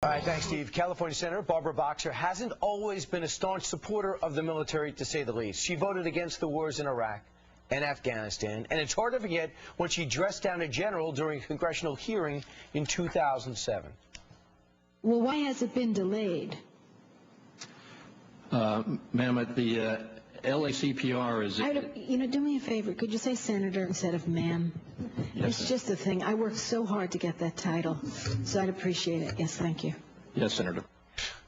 All right, thanks, Steve. California Senator Barbara Boxer hasn't always been a staunch supporter of the military, to say the least. She voted against the wars in Iraq and Afghanistan, and it's hard to forget when she dressed down a general during a congressional hearing in 2007. Well, why has it been delayed? Ma'am, at the LACPR is... do me a favor. Could you say senator instead of ma'am? Yes, it's just a thing. I worked so hard to get that title, so I'd appreciate it. Yes, thank you. Yes, Senator.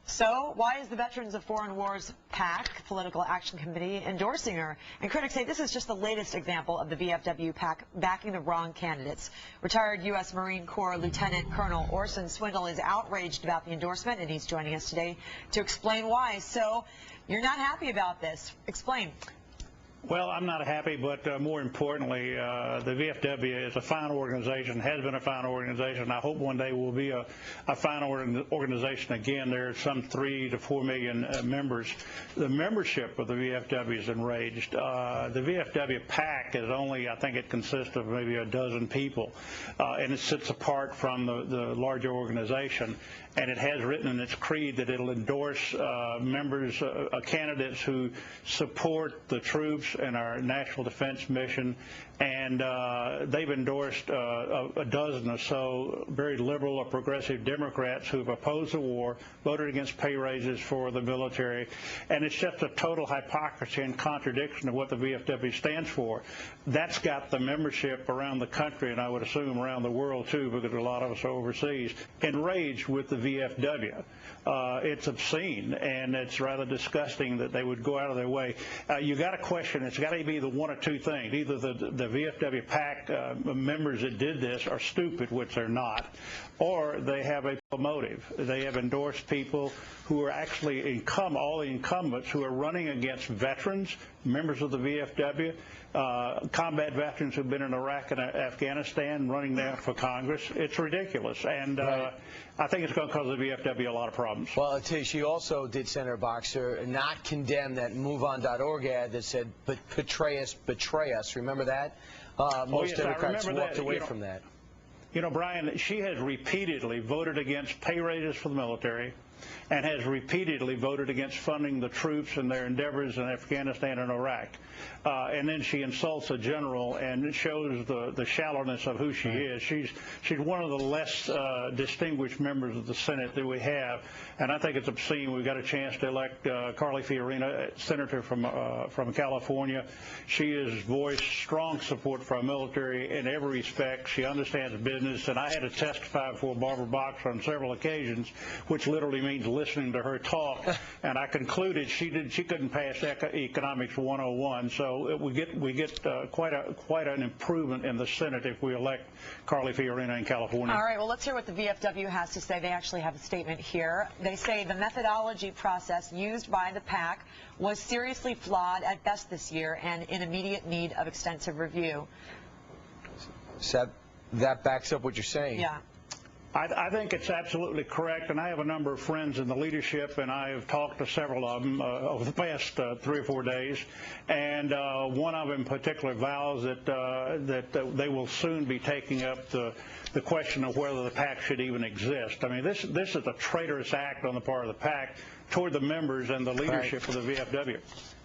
So why is the Veterans of Foreign Wars PAC, Political Action Committee, endorsing her? And critics say this is just the latest example of the VFW PAC backing the wrong candidates. Retired U.S. Marine Corps Lieutenant Colonel Orson Swindle is outraged about the endorsement, and he's joining us today to explain why. So you're not happy about this. Explain. Well, I'm not happy, but more importantly, the VFW is a fine organization, has been a fine organization. I hope one day will be a fine organization again. There are some 3 to 4 million members. The membership of the VFW is enraged. The VFW PAC is only, I think it consists of maybe a dozen people, and it sits apart from the larger organization. And it has written in its creed that it'll endorse members, candidates who support the troops and our national defense mission, and they've endorsed a dozen or so very liberal or progressive Democrats who have opposed the war, voted against pay raises for the military, and it's just a total hypocrisy and contradiction of what the VFW stands for. That's got the membership around the country, and I would assume around the world too, because a lot of us are overseas, enraged with the VFW. It's obscene, and it's rather disgusting that they would go out of their way. You got to question, it's got to be the one or two things. Either the VFW PAC members that did this are stupid, which they're not, or they have a motive. They have endorsed people who are actually all the incumbents who are running against veterans, members of the VFW, combat veterans who've been in Iraq and Afghanistan, running there for Congress. It's ridiculous, and right. I think it's going to cause the VFW a lot of problems. Well, I'll tell you, she also did, Senator Boxer, not condemn that MoveOn.org ad that said, betray us, betray us. Remember that? Most Democrats walked away from that. You know, Brian, she has repeatedly voted against pay raises for the military and has repeatedly voted against funding the troops and their endeavors in Afghanistan and Iraq. And then she insults a general, and it shows the shallowness of who she is. She's one of the less distinguished members of the Senate that we have, and I think it's obscene. We've got a chance to elect Carly Fiorina, senator from California. She has voiced strong support for our military in every respect. She understands business, and I had to testify before Barbara Boxer on several occasions, which literally means listening to her talk, and I concluded she couldn't pass Economics 101. So we get quite an improvement in the Senate if we elect Carly Fiorina in California. All right, well, let's hear what the VFW has to say. They actually have a statement here. They say the methodology process used by the PAC was seriously flawed at best this year and in immediate need of extensive review. So that backs up what you're saying. Yeah. I think it's absolutely correct, and I have a number of friends in the leadership, and I have talked to several of them over the past 3 or 4 days, and one of them in particular vows that they will soon be taking up the question of whether the PAC should even exist. I mean, this is a traitorous act on the part of the PAC toward the members and the leadership of the VFW.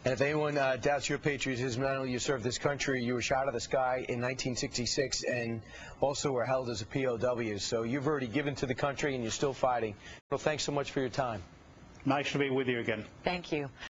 And if anyone doubts your patriotism, not only you served this country, you were shot out of the sky in 1966 and also were held as a POW. So you've already given to the country and you're still fighting. Well, thanks so much for your time. Nice to be with you again. Thank you.